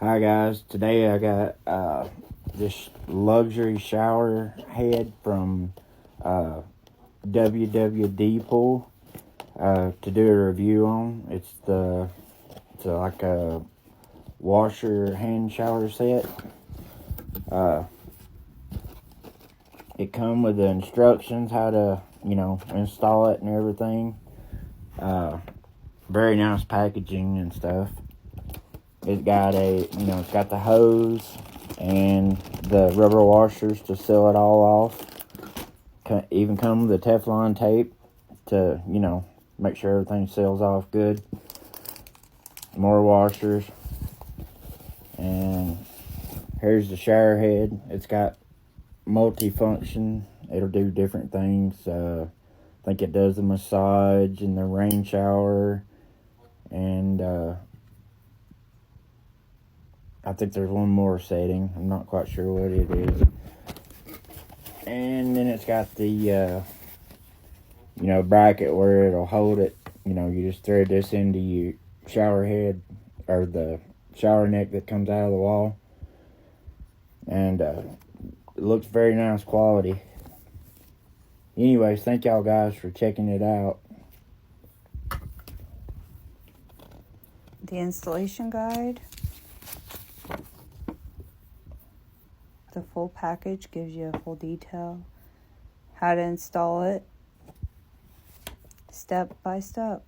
Hi guys, today I got this luxury shower head from WWD Pool to do a review on. It's like a washer hand shower set. It come with the instructions how to install it and everything. Very nice packaging and stuff. It's got the hose and the rubber washers to seal it all off. Even come with the Teflon tape to, make sure everything seals off good. More washers. And here's the shower head. It's got multi-function. It'll do different things. I think it does the massage and the rain shower. And I think there's one more setting. I'm not quite sure what it is. And then it's got the, bracket where it'll hold it. You just thread this into your shower head or the shower neck that comes out of the wall. And it looks very nice quality. Anyways, thank y'all guys for checking it out. The installation guide. The full package gives you a full detail. How to install it step by step.